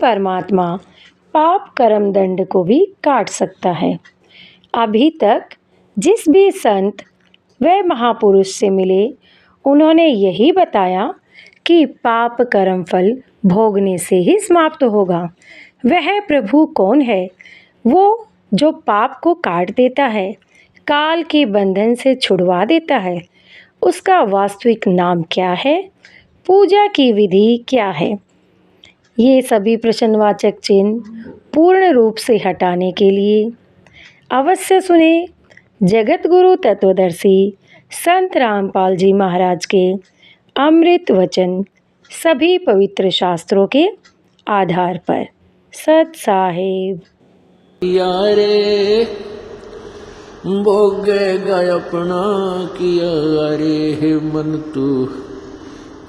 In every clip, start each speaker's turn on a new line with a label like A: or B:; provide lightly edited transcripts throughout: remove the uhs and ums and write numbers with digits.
A: परमात्मा पाप कर्म दंड को भी काट सकता है। अभी तक जिस भी संत व महापुरुष से मिले उन्होंने यही बताया कि पाप कर्म फल भोगने से ही समाप्त होगा। वह प्रभु कौन है? वो जो पाप को काट देता है, काल के बंधन से छुड़वा देता है। उसका वास्तविक नाम क्या है? पूजा की विधि क्या है? ये सभी प्रश्नवाचक चिन्ह पूर्ण रूप से हटाने के लिए अवश्य सुने जगत गुरु तत्वदर्शी संत रामपाल जी महाराज के अमृत वचन, सभी पवित्र शास्त्रों के आधार पर। सत साहेब।
B: यारे भोगेगा अपना किया रे मन तू,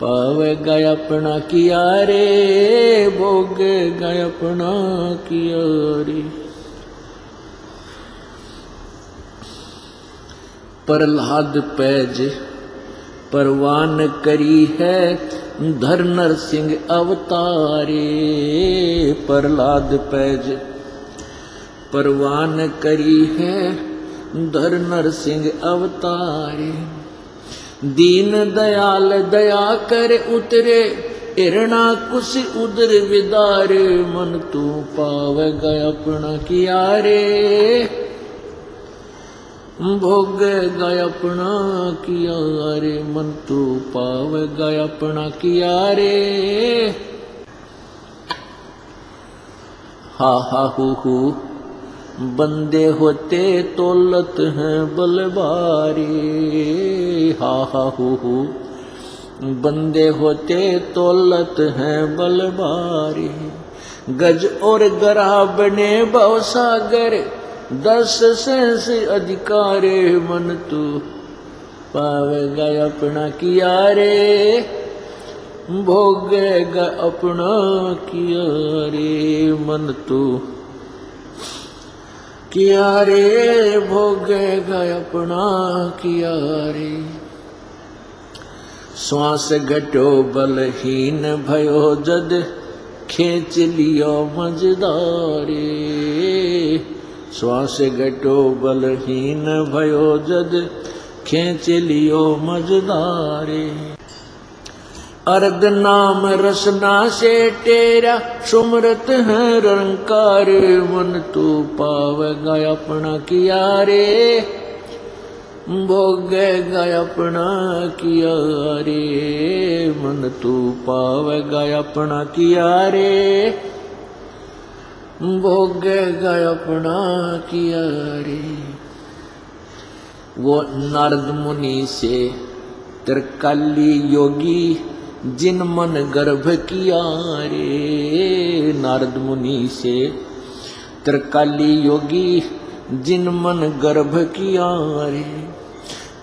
B: पावेगा अपना किया रे, भोगेगा अपना किया रे। प्रहलाद पैज परवान करी है, धर नरसिंह अवतारे। प्रहलाद पैज परवान करी है, धर नरसिंह अवतारे। दीन दयाल दया कर उतरे, हिरणा कुश उदर विदारे। मन तू पावेगा अपना किया रे, भोगेगा अपना किया रे। मन तू पावेगा अपना किया रे। हा हा हु बंदे होते तौलत हैं बलवारी। हा हा हु बंदे होते तौलत हैं बलवारी। गज और गरा बने भवसागर, 10 सेंस अधिकारे। मन तू पावेगा अपना किया रे, भोगेगा अपना किया रे। मन तू किया रे, भोगेगा अपना किया रे। श्वास घटो बलहीन भयो जद, खींच लियो मजदारे। श्वास घटो बलहीन भयो जद, खींच लियो मजदारे। अर्ध नाम रसना से तेरा, सुमरत है रंकार। मन तू पावेगा अपना किया रे, भोगेगा अपना किया रे। मन तू पावेगा अपना किया रे, भोगेगा अपना किया रे। वो नारद मुनि से त्रिकाली योगी, जिन मन गर्भ किया रे। नारद मुनि से त्रिकाली योगी, जिन मन गर्भ किया रे।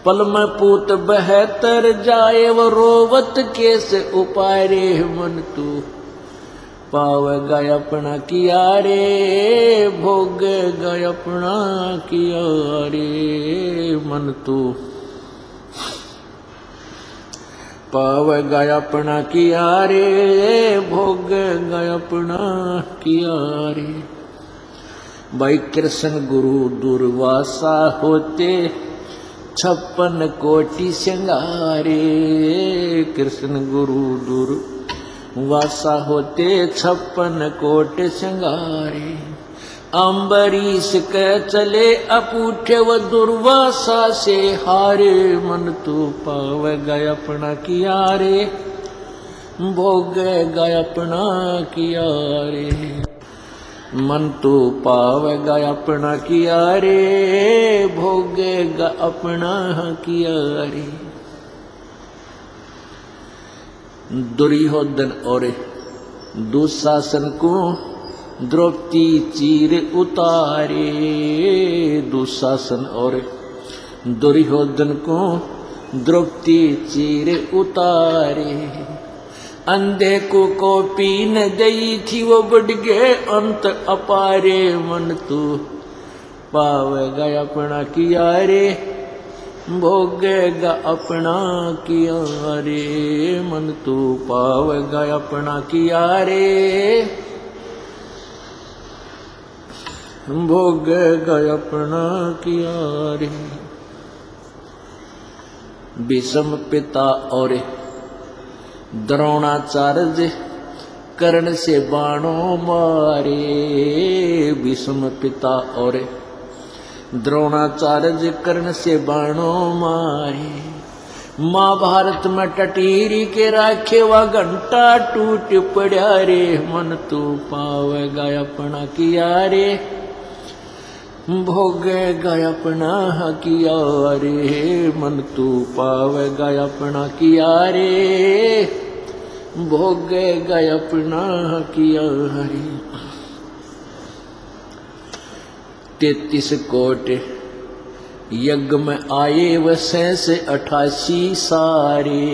B: पल में पूत बहतर जाए, वो रोवत कैसे उपारे। मन तू पावेगा अपना किया रे, भोगेगा अपना किया रे। मन तू पावेगा अपना किया रे, भोगेगा अपना किया रे। भाई कृष्ण गुरु दुर्वासा होते, 56 कोटि श्रृंगारे। कृष्ण गुरु दुर्वासा होते, 56 कोटि श्रृंगारे। अम्बरीश के चले अपूठे, व दुर्वासा से हारे। मन तू पावेगा अपना किया रे, भोगेगा अपना किया रे। मन तू पावेगा अपना किया रे, भोगेगा अपना किया रे। दुर्योधन और दुशासन को द्रौपदी चीर उतारे। दुशासन और दुर्योधन को द्रौपदी चीर उतारे। अंधे को कॉपी न गई थी, वो बढ़ गए अंत अपारे। मन तू पावेगा अपना किया रे, भोगेगा अपना किया रे। मन तू पावेगा अपना किया रे, भोगेगा अपना किया रे। भीष्म पिता और द्रोणाचार्य कर्ण से बाणों मारे। भीष्म पिता और द्रोणाचार्य कर्ण से बाणों मारे। महाभारत में टटीरी के राखे वा घंटा टूट पड़ा रे। मन तू पावेगा अपना किया रे। भोगेगा अपना किया रे। मन तू पावेगा अपना किया रे। भोगेगा अपना किया रे। 33 कोट यज्ञ में आए वसै से 88 सारे।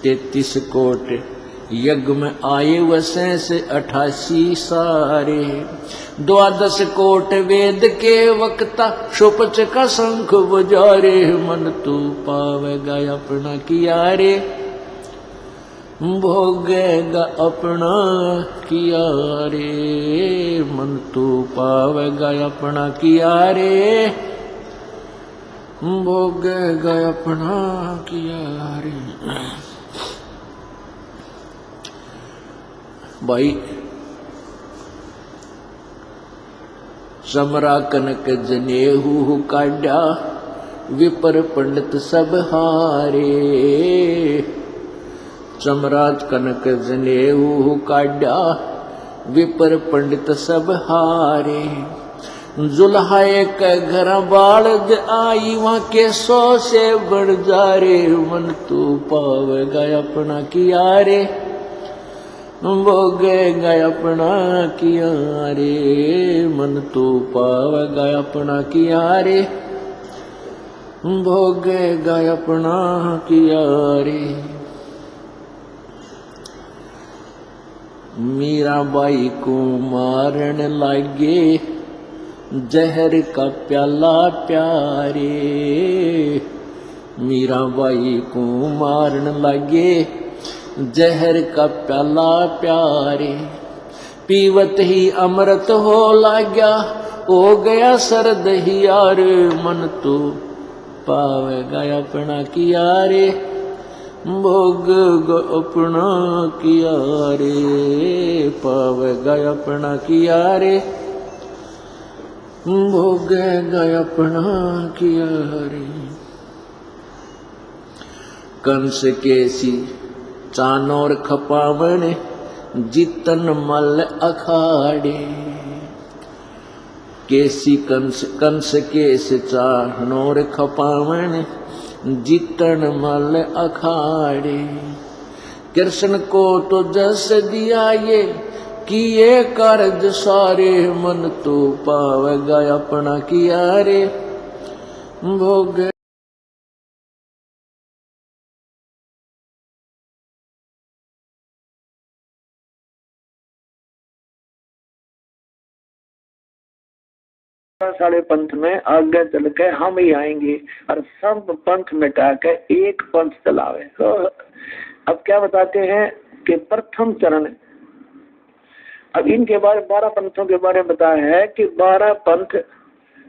B: 33 कोट यज्ञ में आए वसै से 88 सारे। 12 कोट वेद के वक्ता सुपच का शंख बजारे। मन तू पावेगा अपना किया रे। भोगेगा अपना किया रे। मन तू पावेगा अपना किया रे। भोगेगा अपना किया रे। भाई समरा कनक जनेहू काढ़ा। विपर पंडित सब हारे। सम्राट कनक जनेहू काढ़ा। विपर पंडित सब हारे। जुल्हाए के घर बालद आई वहां के 100 से बढ़ जा रे। मन तू पावेगा अपना किया रे। भोगेगा अपना किया रे। मन तू पावेगा अपना किया रे। भोगेगा अपना किया रे। मीराबाई को मारन लागे जहर का प्याला प्यारे। मीराबाई को मारन लागे जहर का प्याला प्यारे। पीवत ही अमृत हो लाग्या हो गया सर्द ही यार। मन तू पावेगा अपना किया रे। भोगेगा अपना किया रे। पावेगा अपना किया रे। भोगेगा अपना किया रे। कंस केसी चानोर खपावन जितन मल अखाड़े। केसी कंस केस चानोर खपावन जितन मल अखाड़े। कृष्ण को तो जस दिया ये किए कार्य सारे। मन तो पावेगा अपना किया रे। भोग
C: सारे पंथ में आगे चल के हम ही आएंगे और सब पंथ मिटा के एक पंथ चलावे। तो अब क्या बताते हैं कि प्रथम चरण, अब इनके बारे 12 पंथों के बारे में बताया है कि 12 पंथ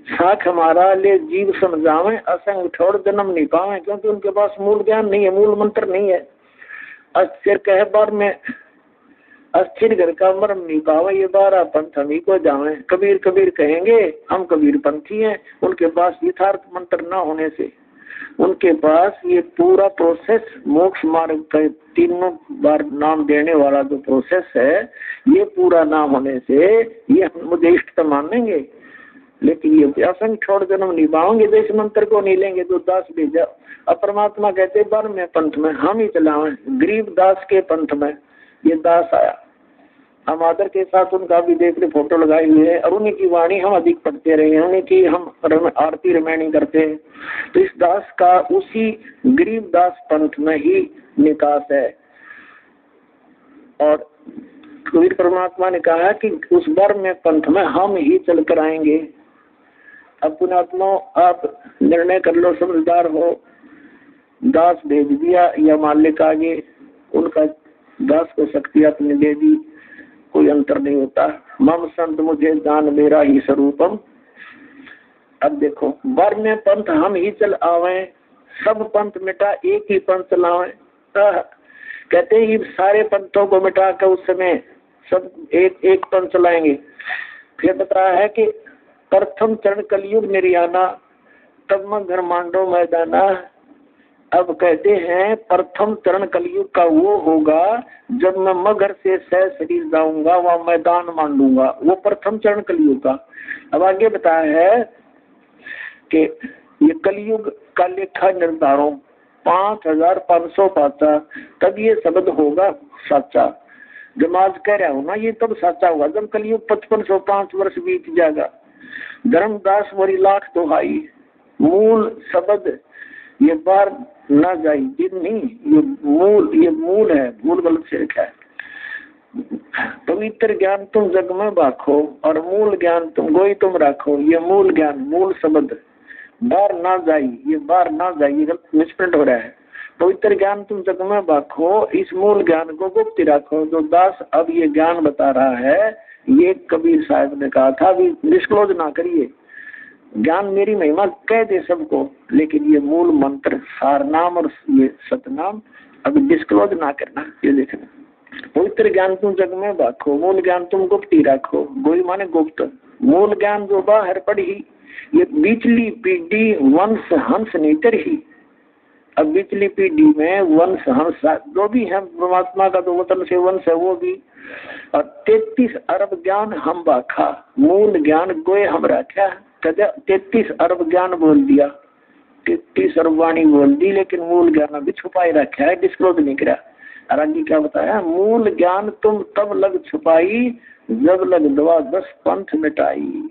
C: साख हमारा ले जीव समझावे असंग छोड़ जन्म नहीं पावे। क्योंकि उनके पास मूल ज्ञान नहीं है, मूल मंत्र नहीं है। अस्थिर कह बार में अस्थिर घर का मर्म नहीं पावे। ये 12 पंथ हम ही को जावे। कबीर कबीर कहेंगे, हम कबीर पंथी हैं। उनके पास यथार्थ मंत्र न होने से उनके पास ये पूरा प्रोसेस मोक्ष मार्ग का 3 बार नाम देने वाला जो प्रोसेस है, ये पूरा ना होने से ये हम मुझे इष्ट तो मानेंगे, लेकिन ये असंग छोड़ जन्म नहीं पाओगे तो इस मंत्र को नहीं लेंगे। तो दास भेजा। अब परमात्मा कहते 12वें पंथ में हम ही चलावे। गरीब दास के पंथ में ये दास आया। हम आदर के साथ उनका भी देख रहे, फोटो लगाए हुए है और उन्हीं की वाणी हम अधिक पढ़ते रहे हैं, उन्हीं की हम आरती रामायणी करते हैं। तो इस दास का उसी गरीब दास पंथ में ही निकास है। और कबीर परमात्मा ने कहा कि उस बार में पंथ में हम ही चल कर आएंगे। अब पुणात्मा आप निर्णय कर लो, समझदार हो। दास भेज दिया या मालिक आगे, उनका दास को शक्ति अपने दे दी कोई अंतर नहीं होता। मम संत मुझे जान मेरा ही स्वरूपम। अब देखो, वर में पंथ हम ही चल आवे, सब पंथ मिटा एक ही पंथ चलावे। कहते ही सारे पंथों को मिटा कर उस समय सब एक पंथ चलाएंगे। फिर बता रहा है कि प्रथम चरण कलयुग निर्याना, तब मैं घर मांडो मैदाना। अब कहते हैं प्रथम चरण कलयुग का वो होगा जब मैं मगर से सह शरीर जाऊंगा, वह मैदान मांडूंगा, वो प्रथम चरण कलयुग का। अब आगे बताया है कि ये कलयुग का लेखा निर्धारण 5500 पाचा, तब ये शब्द होगा साचा। जब आज कह रहा हूं ना ये तब साचा होगा जब कलयुग 5505 वर्ष बीत जाएगा। धर्मदास मोरी लाख दुहाई, मूल शब्द ये बार ना जाई, दिन नहीं, ये मूल है, मूल गलत से लिखा है। पवित्र ज्ञान तुम जग में बाखो और मूल ज्ञान तुम गोई तुम राखो। ये मूल ज्ञान, मूल शब्द बार ना जाई, ये बार ना जाई, ये गलत मिसप्रिंट हो रहा है। पवित्र ज्ञान तुम जग में बाखो, इस मूल ज्ञान को गुप्त रखो। जो दास अब ये ज्ञान बता रहा है, ये कबीर साहब ने कहा था भी डिस्क्लोज ना करिए, ज्ञान मेरी महिमा कह दे सबको, लेकिन ये मूल मंत्र सारनाम और ये सतनाम अभी डिस्क्लोज ना करना। ये देखना, पवित्र ज्ञान तुम जग में बाखो, मूल ज्ञान तुम गुप्त ही रखो। गोई माने गुप्त, मूल ज्ञान जो बाहर पड़ी, ये बीचली पीढ़ी वंश हंस नेतर ही। अब बीचली पीढ़ी में वंश हंस जो भी है परमात्मा का जो वतन से वंश है वो भी, और 33 अरब ज्ञान हम बाखा, मूल ज्ञान गोए हम रखा। 33 अरब ज्ञान बोल दिया, 33 अरब वाणी बोल दी, लेकिन मूल ज्ञान अभी छुपाई रखा है, डिस्क्लोज नहीं करा। और आगे क्या बताया, मूल ज्ञान तुम तब लग छुपाई जब लग दवा 10 पंथ मिटाई।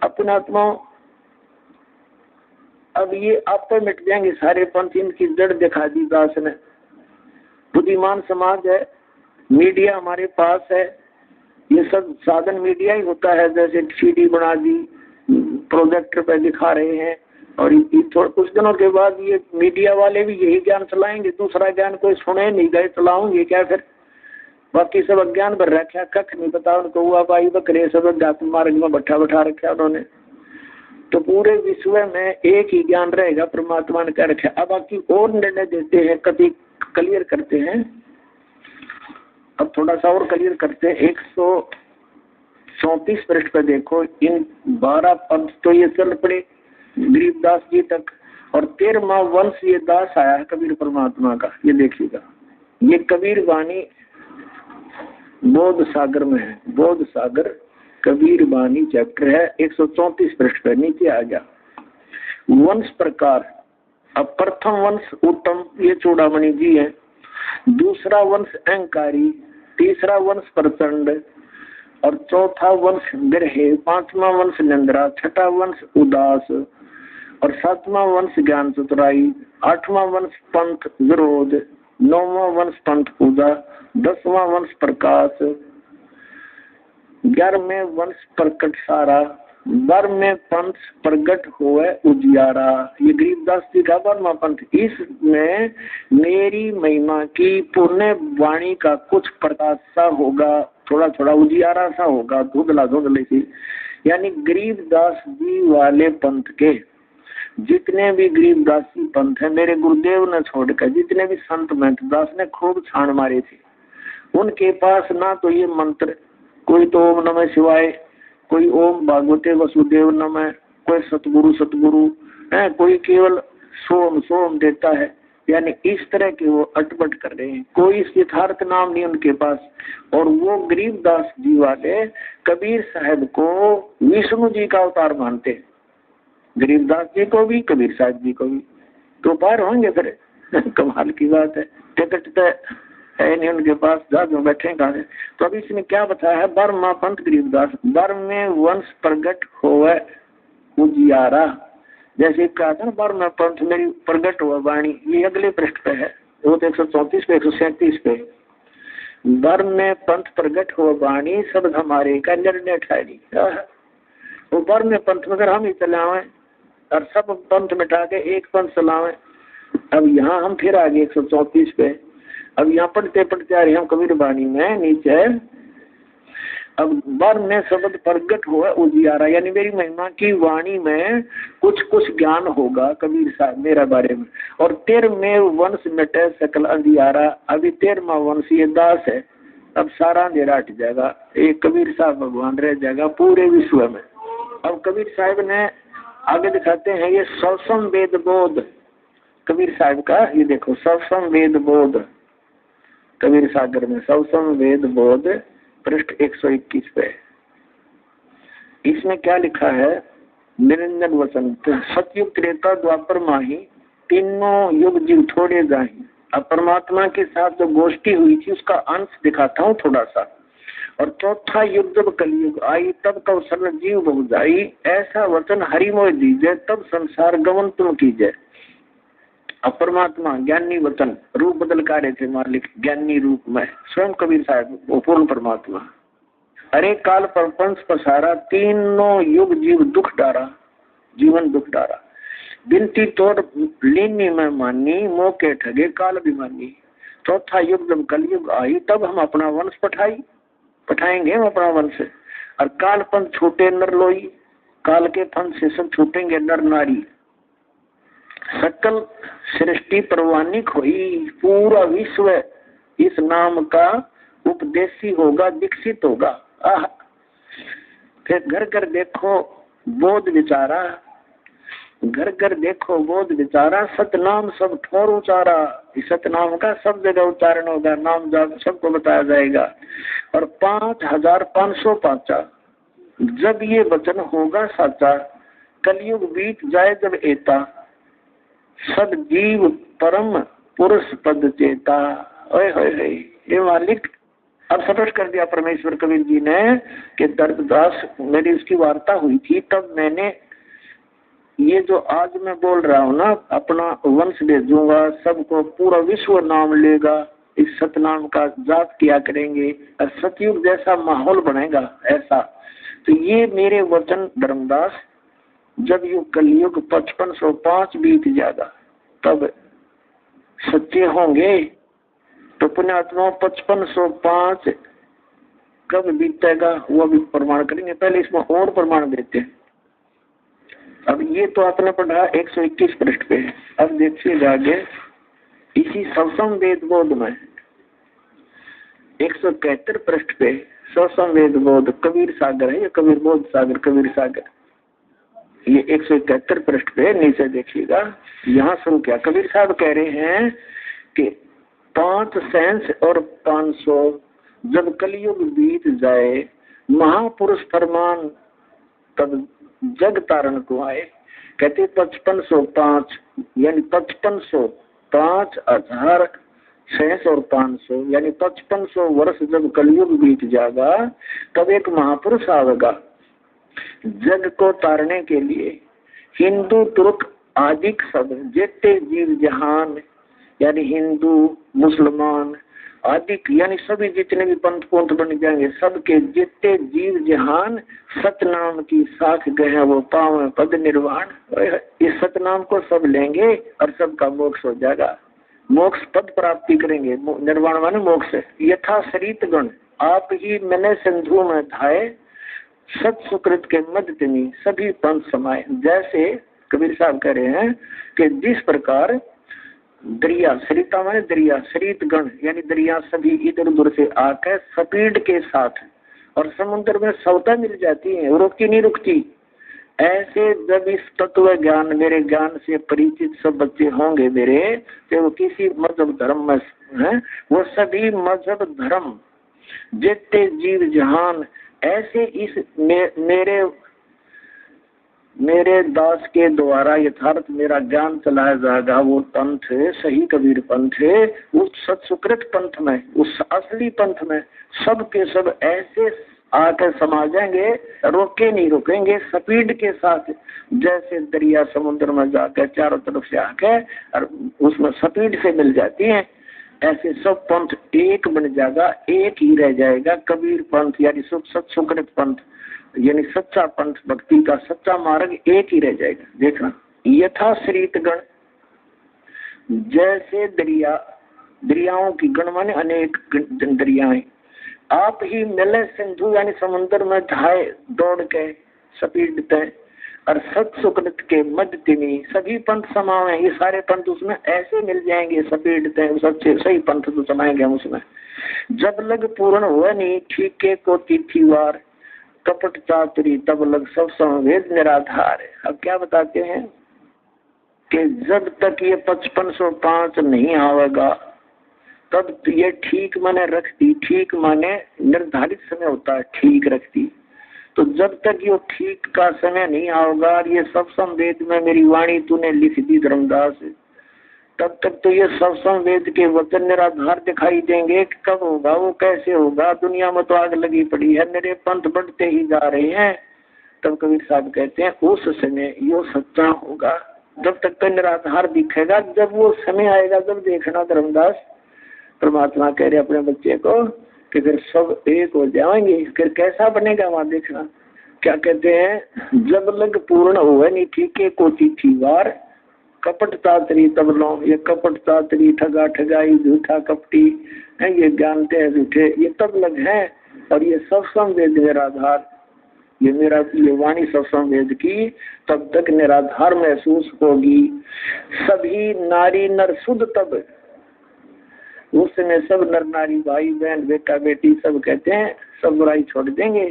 C: अपने आत्मा अब ये आप पे मिट जाएंगे सारे पंथ, इनकी जड़ दिखा दी दास ने। बुद्धिमान समाज है, मीडिया हमारे पास है, ये सब साधन मीडिया ही होता है। जैसे सीडी बना दी, प्रोजेक्टर पे दिखा रहे हैं, और थोड़े कुछ दिनों के बाद ये मीडिया वाले भी यही ज्ञान चलाएंगे, दूसरा ज्ञान कोई सुने नहीं गए चलाऊंगे क्या फिर। बाकी सब अज्ञान भर रखा, कख नहीं पता उनको, हुआ भाई बकरे सब अध्यात्म मार्ग में बैठा रखा उन्होंने। तो पूरे विश्व में एक ही ज्ञान रहेगा, परमात्मा ने कह रखा। अब बाकी और निर्णय देते हैं, कभी क्लियर करते हैं। अब थोड़ा सा और क्लियर करते हैं। 134 पृष्ठ पे देखो, इन 12 पंथ तो ये चल पड़े गरीबदास जी तक, और 13वां वंश ये दास आया है कबीर परमात्मा का। ये देखिएगा, ये कबीर वाणी बोध सागर में है, बोध सागर कबीर वाणी चैप्टर है, 134 पृष्ठ पे नीचे आ गया। वंश प्रकार, अब प्रथम वंश उत्तम, ये चूड़ामणि जी है। दूसरा वंश अहंकारी, तीसरा वंश प्रचंड, और चौथा वंश ग्रहे, पांचवा वंश निंद्रा, छठा वंश उदास, और सातवां वंश ज्ञान चतुराई, आठवां वंश पंथ विरोध, 9वां वंश पंथ पूजा, 10वां वंश प्रकाश, 11वें वंश प्रकट सारा, 12वें पंथ प्रगट होए उजियारा। ये गरीबदास जी का 12वां पंथ। इसमें मेरी महिमा की पुण्य वाणी का कुछ प्रकाश सा होगा, थोड़ा थोड़ा उजियारा सा होगा, धुंधला धुंधले सी। यानी गरीबदास जी वाले पंथ के जितने भी गरीबदासी पंथ है, मेरे गुरुदेव ने छोड़कर जितने भी संत महंत दास ने खूब छान मारे थे, उनके पास ना तो ये मंत्र, कोई तो ओम नमः शिवाय, कोई ओम भागवते वसुदेव नमः, कोई सतगुरु है, कोई केवल सोम सोम देता है। यानी इस तरह के वो अटपट कर रहे हैं, कोई यथार्थ नाम नहीं उनके पास। और वो गरीबदास जी वाले कबीर साहब को विष्णु जी का अवतार मानते, गरीबदास जी को भी कबीर साहब जी को भी। तो पार होंगे फिर कमाल की बात है। टिकट है नहीं उनके पास, जो बैठे कहा है। तो अभी इसने क्या बताया है, 12वां पंथ गरीबदास, 12वें वंश प्रगट होवे उजियारा। जैसे कहा था ना 12वां पंथ मेरी प्रगट हुआ वाणी, ये अगले पृष्ठ पे है, वो 134 पे 137 पे। 12वें पंथ प्रगट हुआ वाणी, शब्द हमारे का निर्णय ठहरी। वो 12वें पंथ में अगर हम ही चलावे और सब पंथ मिटा के एक पंथ चलावे। अब यहाँ हम फिर आगे 134 पे, अब यहाँ पढ़ते पढ़ते आ रहे हम कबीर वाणी में नीचे अब वर में शब्द प्रगट हुआ उजियारा, यानी मेरी महिमा की वाणी में कुछ कुछ ज्ञान होगा कबीर साहब मेरा बारे में। और 13वें वंश मिटे सकल अंधियारा, अभी 13वां वंश ये दास है, अब सारा अंधेरा हट जाएगा, एक कबीर साहब भगवान रह जाएगा पूरे विश्व में। अब कबीर साहब ने आगे दिखाते हैं ये सवसम वेद बोध कबीर साहब का, ये देखो सवसम वेद बोध कबीर सागर में सवसम वेद बोध पृष्ठ 121 पे। इसमें क्या लिखा है, निरंजन वसंत सतयुग त्रेता द्वापर माही, तीनों युग जीव थोड़े जाही। अब परमात्मा के साथ जो गोष्ठी हुई थी उसका अंश दिखाता हूँ थोड़ा सा। और चौथा युग जब कलयुग आई, तब कौशल जीव बहु जाई, ऐसा वचन हरि मोह दीजे, तब संसार गमन तुम कीजे। अब परमात्मा ज्ञानी वचन रूप बदल का रहे थे मालिक, ज्ञानी रूप में स्वयं कबीर साहब वो पूर्ण परमात्मा। अरे काल प्रपंच पसारा, तीनों युग जीव दुख डारा, जीवन दुख डारा। बिनती तोड़ लीनी में मानी, मोह के ठगे काल अभिमानी। चौथा युग जब कलयुग आई, तब हम अपना वंश पठाएंगे हम अपना वंश। और काल पंथ छूटे नर लोई, काल के पंथ से सब छूटेंगे नर नारी। सकल सृष्टि परवानिक हुई, पूरा विश्व इस नाम का उपदेशी होगा, दीक्षित होगा। फिर घर घर देखो बोध विचारा, घर घर देखो बोध विचारा, सतनाम सब ठोर उचारा। इस सतनाम का सब जगह उच्चारण होगा, नाम जाप सबको बताया जाएगा। और 5505 जब ये वचन होगा साचा, कलयुग बीत जाए जब एता, सब जीव परम पुरुष पद चेता। ओए होए ये मालिक अब स्पष्ट कर दिया परमेश्वर कबीर जी ने कि दर्ददास मेरी उसकी वार्ता हुई थी, तब मैंने ये जो आज मैं बोल रहा हूँ ना, अपना वंश भेजूंगा, सबको पूरा विश्व नाम लेगा, इस सतनाम का जाप किया करेंगे और सतयुग जैसा माहौल बनेगा ऐसा। तो ये मेरे वचन धर्मदास जब युग कलयुग 5505 बीत जाएगा तब सच्चे होंगे। तो पुण्यात्मा 5505 कब बीतेगा वो भी प्रमाण करेंगे। पहले इसमें और प्रमाण देते हैं। अब ये तो आपने पढ़ा 121 पृष्ठ पे। अब देखिएगा आगे इसी सवसम वेद बोध में 171 पृष्ठ पे सवसम वेद बोध कबीर सागर है, ये कबीर बोध सागर कबीर सागर, ये 171 पृष्ठ पे नीचे देखिएगा। यहाँ सुन क्या कबीर साहब कह रहे हैं कि 5 सेंस और 500 जब कलयुग बीत जाए, महापुरुष फरमान तब जग तारण को आए। कहते 5505 यानी 5500 5000 600 और 500 यानी 5500 वर्ष जब कलयुग बीत जाएगा तब एक महापुरुष आवेगा जग को तारने के लिए। हिंदू तुर्क आदि सब जितने जीव जहान यानी हिंदू मुसलमान आदि यानी सभी जितने भी पंथ पंथ बन जाएंगे, सबके जितने जीव जहान सतनाम की साख गए वो पाव पद निर्वाण। इस सतनाम को सब लेंगे और सबका मोक्ष हो जाएगा, मोक्ष पद प्राप्ति करेंगे। निर्वाण माने मोक्ष। यथा शरीत गुण आप ही मैंने सिंधु में धाये, सत सुकृत के मध्य में सभी पंथ समाये। जैसे कबीर साहब कह रहे हैं कि जिस प्रकार दरिया, सरिता माने दरिया, सरित गण यानी दरिया सभी इधर उधर से आकर स्पीड के साथ और समुद्र में सवता मिल जाती है, रुकती नहीं रुकती। ऐसे जब इस तत्व ज्ञान मेरे ज्ञान से परिचित सब बच्चे होंगे मेरे, तो वो किसी मजहब धर्म में है, वो सभी मजहब धर्म जितने जीव जहान ऐसे इस मेरे दास के द्वारा यथार्थ मेरा ज्ञान चलाया जाएगा। वो पंथ सही कबीर पंथ है, उस सत्सुकृत पंथ में, उस असली पंथ में सब के सब ऐसे आकर समा जाएंगे, रोके नहीं रुकेंगे, स्पीड के साथ जैसे दरिया समुद्र में जाकर चारों तरफ से आकर और उसमें स्पीड से मिल जाती है, ऐसे सब पंथ एक बन जाएगा, एक ही रह जाएगा कबीर पंथ यानी सत्सुकृत पंथ यानी सच्चा पंथ, भक्ति का सच्चा मार्ग एक ही रह जाएगा। देखना यथा श्रीत गण जैसे दरिया, दरियाओं की गण माने अनेक दरियाएं, आप ही मिले सिंधु यानी समुद्र में धाए दौड़ के सपीटते और सत सुकृत के मध्य तिनी सभी पंथ समावे। ये सारे पंथ उसमें ऐसे मिल जाएंगे, सपीटते हैं सच्चे सही पंथ तो समाएंगे हम उसमें। जब लग पूर्ण हुआ नहीं ठीके को तिथि वार कपट चातुरी तब लग सब संवेद निराधार है। अब क्या बताते हैं कि जब तक ये 5505 नहीं आवेगा तब तो ये ठीक माने रखती, ठीक माने निर्धारित समय होता है ठीक रखती। तो जब तक ये ठीक का समय नहीं आओगा और ये सब संवेद में मेरी वाणी तूने लिख दी धर्मदास, तब तक तो ये सब संवेद के वचन निराधार दिखाई देंगे। कब होगा वो, कैसे होगा? दुनिया में तो आग लगी पड़ी है, मेरे पंथ बढ़ते ही जा रहे हैं। तब कबीर साहब कहते हैं उस समय यो सच्चा होगा। जब तक तो निराधार दिखेगा, जब वो समय आएगा जब देखना धर्मदास। परमात्मा कह रहे अपने बच्चे को कि फिर सब एक हो जाएंगे, फिर कैसा बनेगा वहां देखना। क्या कहते हैं, जब लग पूर्ण हुए नहीं ठीके को तिथि वार कपट तातरी तब लो। ये कपट तातरी, ठगा ठगाई, झूठा कपटी है, ये जानते हैं झूठे, ये तब लग है। और ये सब संवेद निराधार, ये मेरा ये वाणी सब संवेद की तब तक निराधार महसूस होगी। सभी नारी नर शुद्ध तब, उस समय सब नर नारी भाई बहन बेटा बेटी सब कहते हैं सब बुराई छोड़ देंगे।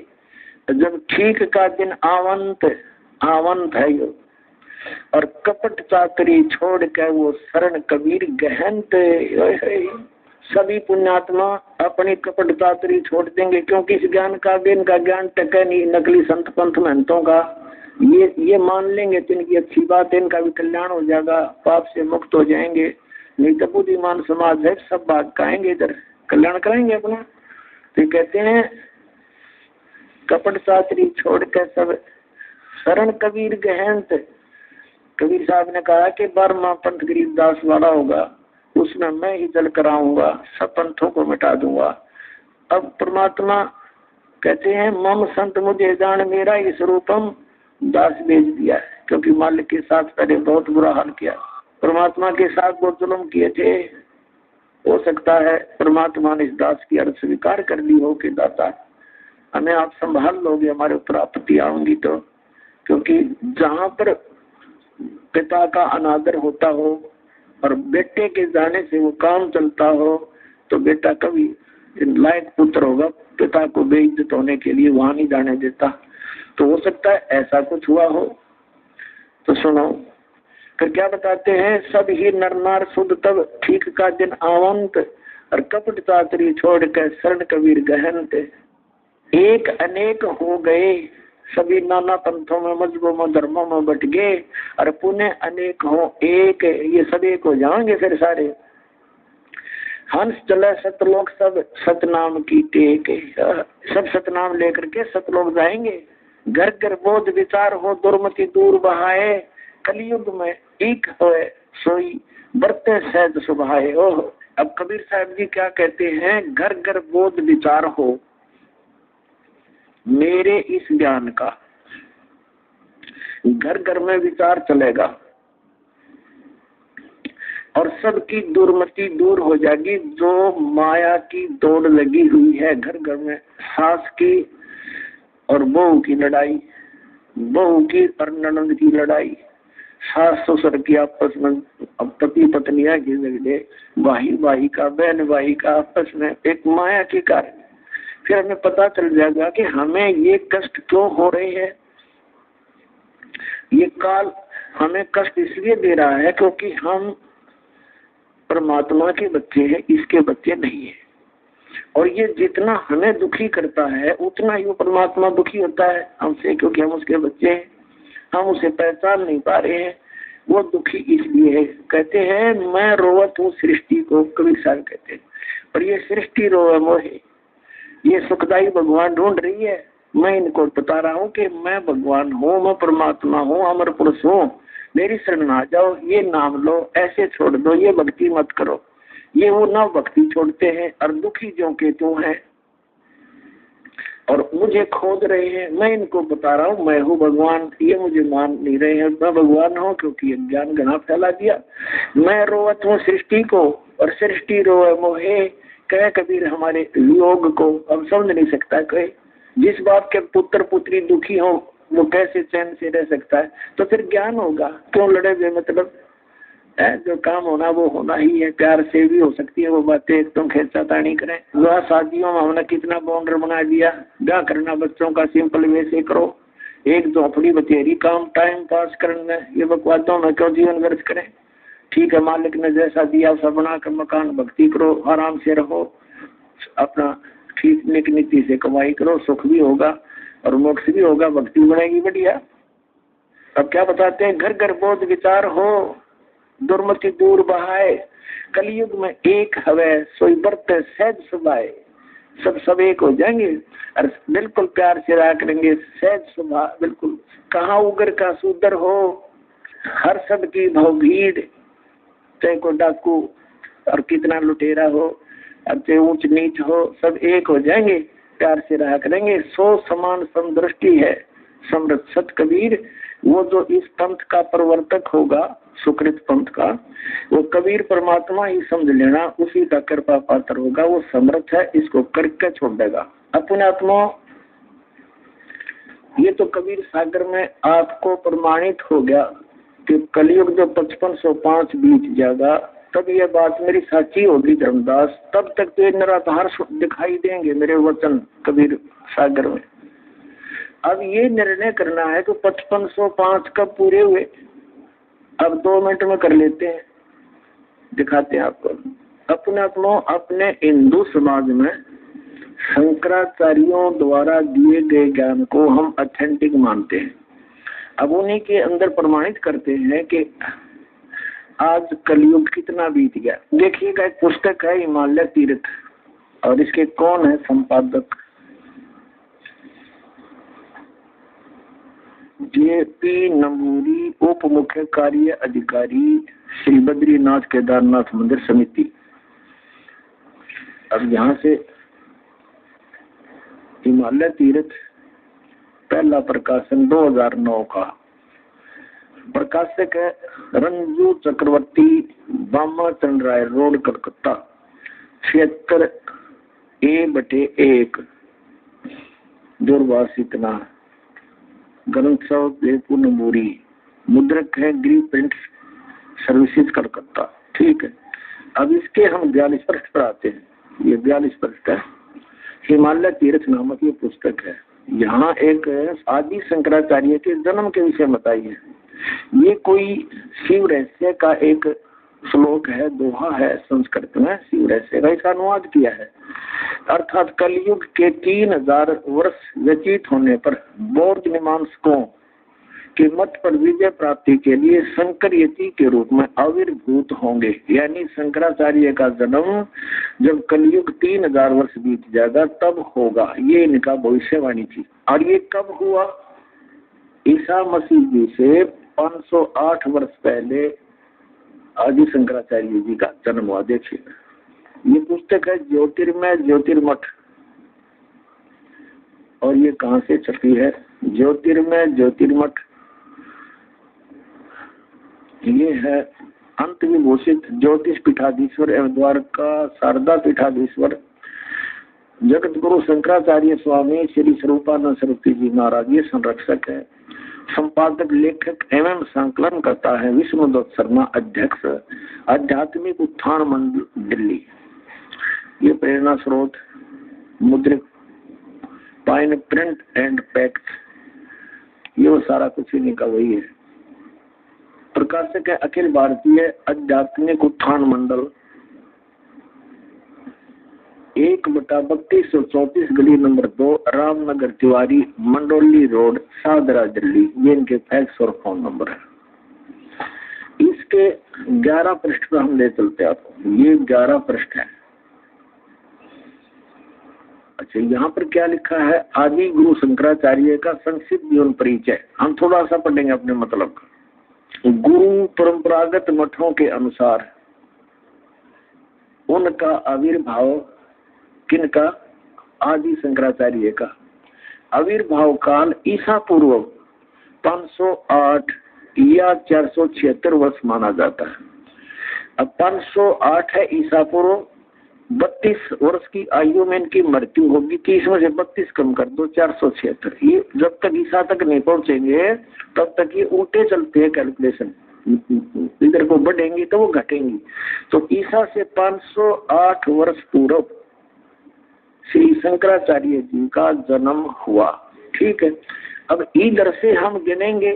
C: जब ठीक का दिन आवंत आवंत है यो, और कपट चातरी छोड़ कर वो शरण कबीर गहनत। सभी पुण्यात्मा अपनी कपट चातरी छोड़ देंगे, क्योंकि इस ज्ञान का भी इनका ज्ञान टके नहीं नकली संत पंथ महंतों का। ये मान लेंगे तो इनकी अच्छी बात है, इनका भी कल्याण हो जाएगा, पाप से मुक्त हो जाएंगे। नहीं तो बुद्धिमान समाज है, सब भाग खाएंगे, इधर कल्याण कराएंगे अपना। तो कहते हैं कपट शास्त्री छोड़ कर सब शरण कबीर गहनत। कबीर साहब ने कहा कि 12वां पंथ गरीबदास वाला होगा, उसमें मैं ही जल कराऊंगा, सब पंथों को मिटा दूंगा। अब परमात्मा कहते हैं मम संत मुझे जान मेरा ही स्वरूपम, दास भेज दिया है, क्योंकि मालिक के साथ पहले बहुत बुरा हाल किया, परमात्मा के साथ बहुत जुल्म किए थे। हो सकता है परमात्मा ने इस दास की अर्ज स्वीकार कर ली हो कि दाता हमें आप संभाल लोगे, हमारे ऊपर आपत्ति आऊंगी तो। क्योंकि जहां पर पिता का अनादर होता हो और बेटे के जाने से वो काम चलता हो, तो बेटा कभी लायक पुत्र होगा पिता को बेइज्जत होने के लिए वहां नहीं जाने देता। तो हो सकता है ऐसा कुछ हुआ हो। तो सुनो फिर क्या बताते हैं, सब ही नर नार शुद्ध तब ठीक का दिन आवंत, और कपट चातरी छोड़ कर शरण कबीर गहनत। एक अनेक हो गए सभी नाना पंथों में मजहबों में धर्मों में बट गए, और पुण्य अनेक हो एक, ये सब एक हो जाएंगे फिर सारे। हंस चले सतलोक सब सतनाम की टेक, सब सतनाम लेकर के सतलोक जाएंगे। घर घर बोध विचार हो दुर्मति दूर बहाए, कलयुग में एक होए सोई बरते सहज सुभाए। ओह, अब कबीर साहब जी क्या कहते हैं, घर घर बोध विचार हो मेरे इस ज्ञान का, घर घर में विचार चलेगा और सबकी दुर्मति दूर हो जाएगी। जो माया की दौड़ लगी हुई है घर घर में, सास की और बहू की लड़ाई, बहू की और ननद की लड़ाई, सास ससुर की आपस में, अब पति पत्नियां की झगड़े, भाई भाई का बहन भाई का आपस में, एक माया के कारण। फिर हमें पता चल जाएगा कि हमें ये कष्ट क्यों हो रहे हैं। ये काल हमें कष्ट इसलिए दे रहा है क्योंकि हम परमात्मा के बच्चे हैं, इसके बच्चे नहीं है। और ये जितना हमें दुखी करता है उतना ही वो परमात्मा दुखी होता है हमसे, क्योंकि हम उसके बच्चे हैं, हम उसे पहचान नहीं पा रहे हैं। वो दुखी इसलिए है। कहते हैं मैं रोवत हूँ सृष्टि को, कबीर साहब कहते हैं, पर ये सृष्टि रोवे मोहे, ये सुखदाई भगवान ढूंढ रही है। मैं इनको बता रहा हूँ कि मैं भगवान हूँ, मैं परमात्मा हूँ, अमर पुरुष हूँ, मेरी शरण आ जाओ, ये नाम लो, ऐसे छोड़ दो, ये भक्ति मत करो। ये वो ना भक्ति छोड़ते हैं और दुखी जो के त्यों है और मुझे खोद रहे हैं। मैं इनको बता रहा हूँ मैं हूँ भगवान, ये मुझे मान नहीं रहे हैं मैं भगवान हूँ, क्योंकि ये ज्ञान घना फैला दिया। मैं रोवत हूँ सृष्टि को और सृष्टि रोए मोहे, कह कबीर हमारे योग को अब समझ नहीं सकता। कोई जिस बाप के पुत्र पुत्री दुखी हो वो कैसे चैन से रह सकता है? तो फिर ज्ञान होगा, क्यों लड़े बेमतलब? जो काम होना वो होना ही है, प्यार से भी हो सकती है वो बातें, एकदम खींचा तानी करें। विवाह शादियों में हमने कितना बाउंडर बना दिया, ब्याह करना बच्चों का सिंपल वे से करो, एक झोपड़ी बतेरी काम टाइम पास करना, ये बकवादों में क्यों जीवन व्यर्थ करें? ठीक है, मालिक ने जैसा दिया वैसा बना कर मकान भक्ति करो, आराम से रहो, अपना ठीक निक नीति से कमाई करो, सुख भी होगा और मोक्ष भी होगा, भक्ति बनेगी बढ़िया। अब क्या बताते हैं, घर घर बोध विचार हो, दुर्मति दूर बहाए, कलयुग में एक हवे सोई बरते सहज सुभाए। सब एक हो जाएंगे और बिल्कुल प्यार से रहा करेंगे, सहज स्वभाव बिल्कुल। कहाँ उगर का सुदर हो, हर सब की भव भीड़, चाहे को डाकू और कितना लुटेरा हो, और चाहे ऊंच नीच हो, सब एक हो जाएंगे, प्यार से रहा करेंगे। सो समान समदृष्टि है समृत सत कबीर, वो जो इस पंथ का प्रवर्तक होगा, सुकृत पंथ का, वो कबीर परमात्मा ही समझ लेना, उसी का कृपा पात्र होगा, वो समर्थ है, इसको करके छोड़ देगा अपने आत्मा। ये तो कबीर सागर में आपको प्रमाणित हो गया कि कलयुग जो 5505 बीत जाएगा, तब ये बात मेरी साची होगी धर्मदास, तब तक तो ये निराधार दिखाई देंगे मेरे वचन कबीर सागर में। अब ये निर्णय करना है कि 5505 कब पूरे हुए, अब 2 मिनट में कर लेते हैं, दिखाते हैं आपको। अपने हिंदू समाज में शंकराचार्यों द्वारा दिए गए ज्ञान को हम ऑथेंटिक मानते हैं। अब उन्हीं के अंदर प्रमाणित करते हैं कि आज कलयुग कितना बीत गया। देखिएगा, एक पुस्तक है हिमालय तीर्थ, और इसके कौन है संपादक, JP नंबूरी, उप मुख्य कार्य अधिकारी, श्री बद्रीनाथ केदारनाथ मंदिर समिति। अब यहाँ से हिमालय तीर्थ पहला प्रकाशन 2009 का, प्रकाशक है रंजू चक्रवर्ती, बामा चंद्र राय रोड, कलकत्ता, 76A/1 दूरभाष इतना। ग्रंथ पूर्णमूरी, मुद्रक है ग्री प्रिंट सर्विसेज कलकत्ता। ठीक है, अब इसके हम 42 पृष्ठ पर आते हैं। ये 42 पृष्ठ है, हिमालय तीर्थ नामक ये पुस्तक है। यहाँ एक आदि शंकराचार्य के जन्म के विषय बताई है। ये कोई शिव रहस्य का एक श्लोक है, दोहा है, संस्कृत में शिव रहस्य का इसका अनुवाद किया है। अर्थात कलयुग के 3000 वर्ष व्यतीत होने पर बौद्ध मीमांसकों के मत पर विजय प्राप्ति के लिए शंकर यति के रूप में आविर्भूत होंगे। यानी शंकराचार्य का जन्म जब कलयुग 3000 वर्ष बीत जाएगा तब होगा, ये इनका भविष्यवाणी थी। और ये कब हुआ? ईसा मसीह जी से 508 वर्ष पहले आदि शंकराचार्य जी का जन्म हुआ। देखिए, ये पुस्तक है ज्योतिर्मय ज्योतिर्मठ, और ये कहाँ से छपी है? ज्योतिर्मय ज्योतिर्मठ। ये है अंत विभूषित ज्योतिष पीठाधीश्वर एवं द्वारका शारदा पीठाधीश्वर जगत गुरु शंकराचार्य स्वामी श्री स्वरूपानंद सरस्वती जी महाराज, ये संरक्षक है। संपादक, लेखक एवं संकलन करता है विष्णुदत्त शर्मा, अध्यक्ष, आध्यात्मिक उत्थान मंडल, दिल्ली। ये प्रेरणा स्रोत, मुद्रिक, पाइन प्रिंट एंड पैक्ट, ये वो सारा कुछ इन्हीं का वही है। प्रकाशक है अखिल भारतीय आध्यात्मिक उत्थान मंडल, 1/3234 गली नंबर 2, रामनगर तिवारी, मंडोली रोड, शाहदरा, दिल्ली। ये इनके फैक्स और फोन नंबर है। इसके 11 पृष्ठ पर हम ले चलते हैं आपको। ये 11 पृष्ठ है। अच्छा, यहाँ पर क्या लिखा है? आदि गुरु शंकराचार्य का संक्षिप्त जीवन परिचय हम थोड़ा सा पढ़ेंगे अपने मतलब का। गुरु परंपरागत मठों के अनुसार उनका आविर्भाव, किनका? आदि शंकराचार्य का आविर्भाव काल ईसा पूर्व 508 या 476 वर्ष माना जाता है। अब 508 है ईसा पूर्व, 32 वर्ष की आयु में इनकी मृत्यु होगी। 30 में से 32 कम कर दो, 476। ये जब तक ईसा तक नहीं पहुंचेंगे तब तक ये उल्टे चलते हैं कैलकुलेशन, इधर को बढ़ेंगी तो वो घटेंगी। तो ईसा से 508 वर्ष पूर्व श्री शंकराचार्य जी का जन्म हुआ। ठीक है, अब इधर से हम गिनेंगे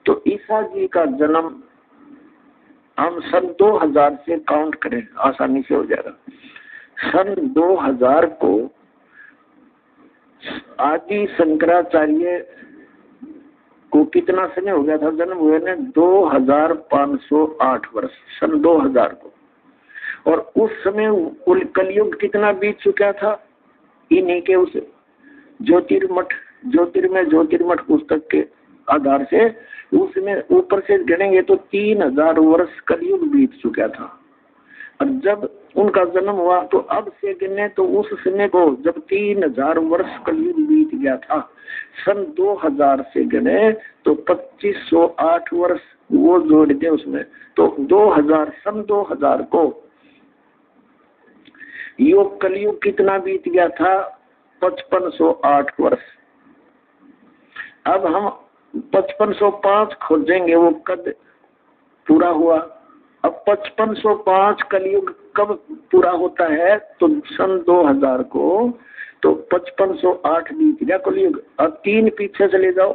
C: तो ईसा जी का जन्म हम सन 2000 से काउंट करें, आसानी से हो जाएगा। सन 2000 को आदि शंकराचार्य को कितना समय हो गया था जन्म हुए ने? 2508 वर्ष, सन 2000 को। और उस समय कलयुग कितना बीत चुका था? इन्हीं के उस ज्योतिर्मय पुस्तक के आधार से उसमें ऊपर से गिनेंगे तो 3000 वर्ष कलयुग बीत चुका था। और जब उनका जन्म हुआ तो अब से गिने तो उस समय को जब 3000 वर्ष कलयुग बीत गया था, सन 2000 से गिने तो 2508 वर्ष वो जोड़ दे उसमें, तो 2000 सन 2000 को योग कलयुग कितना बीत गया था? 5508 वर्ष। अब हम 5505 खोजेंगे, वो कद पूरा हुआ। अब 5505 कलयुग कब पूरा होता है? तो सन 2000 को, तो 5508 बीत गया कलयुग। अब 3 पीछे चले जाओ,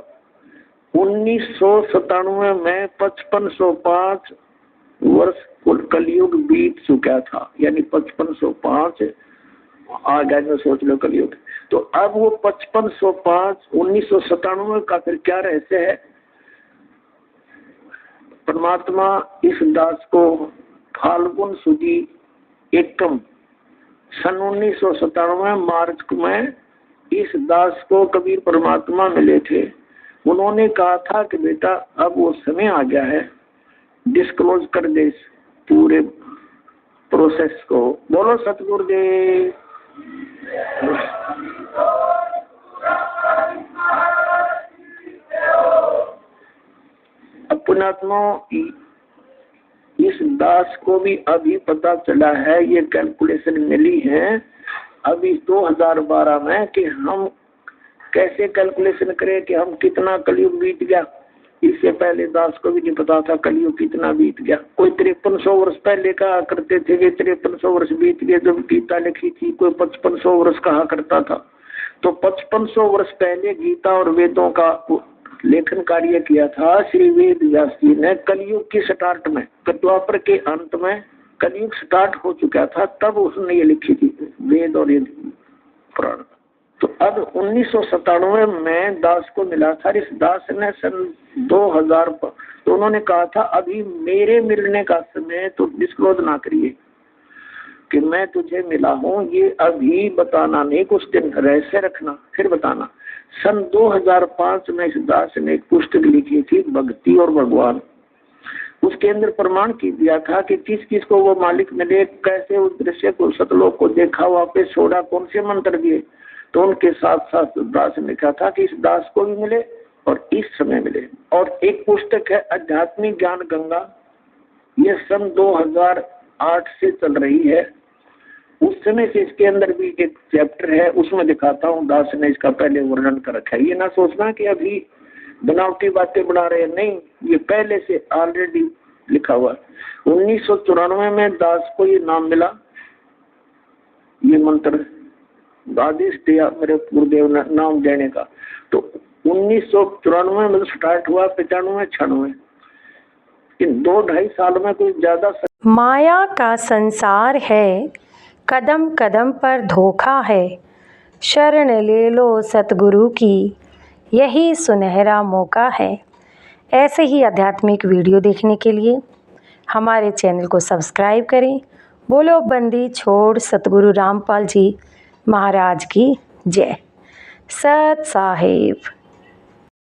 C: 1997 में 5505 वर्ष कलयुग बीत चुका था, यानी 5505 आ गया जो सोच लो कलयुग। तो अब वो 5505 1997 का फिर क्या रहस्य है? परमात्मा इस दास को फाल्गुन सुदी एकम सन 1997 मार्च में इस दास को कबीर परमात्मा मिले थे। उन्होंने कहा था कि बेटा अब वो समय आ गया है, डिस्क्लोज कर दे इस पूरे प्रोसेस को। बोलो सतगुरुदेव। पुण्यात्मा इस दास को भी अभी पता चला है, ये कैलकुलेशन मिली है अभी 2012 में कि हम कैसे कैलकुलेशन करें कि हम कितना कलयुग बीत गया। इससे पहले दास को भी नहीं पता था कलयुग कितना बीत गया। कोई 5300 वर्ष पहले कहा करते थे कि 5300 वर्ष बीत गए जब गीता लिखी थी, कोई 5500 वर्ष कहा करता था। तो 5500 वर्ष पहले गीता और वेदों का लेखन कार्य किया था श्री वेद व्यास जी ने कलयुग की स्टार्ट में, द्वापर के अंत में कलयुग स्टार्ट हो चुका था, तब उसने ये लिखी थी वेद और पुराण। तो अब 1997 में दास को मिला था। इस दास ने सन 2000 पर, तो उन्होंने कहा था अभी मेरे मिलने का समय तो डिस्क्लोज ना करिए कि मैं तुझे मिला हूँ, ये अभी बताना नहीं, कुछ दिन रहस्य रखना फिर बताना। सन 2005 में इस दास ने एक पुस्तक लिखी थी भक्ति और भगवान। उसके अंदर प्रमाण की दिया था कि किस किस को वो मालिक मिले, कैसे उस दृश्य को सतलोक को देखा, वापस छोड़ा, कौन से मंत्र दिए। तो उनके साथ साथ दास ने कहा था कि इस दास को भी मिले और इस समय मिले। और एक पुस्तक है आध्यात्मिक ज्ञान गंगा, ये सन 2008 से चल रही है। उस समय से इसके अंदर भी एक चैप्टर है, उसमें दिखाता हूँ दास ने इसका पहले वर्णन कर रखा है। ये ना सोचना कि अभी बनावटी बातें बना रहे हैं, नहीं, ये पहले से ऑलरेडी लिखा हुआ। 1994 में दास को ये नाम मिला, ये मंत्र आदेश दिया मेरे गुरुदेव ने नाम देने का। तो 1994 में स्टार्ट हुआ, 95 96 इन 2-2.5 साल में कोई ज्यादा।
A: माया का संसार है, कदम कदम पर धोखा है, शरण ले लो सतगुरु की, यही सुनहरा मौका है। ऐसे ही आध्यात्मिक वीडियो देखने के लिए हमारे चैनल को सब्सक्राइब करें। बोलो बंदी छोड़ सतगुरु रामपाल जी महाराज की जय। सत साहिब।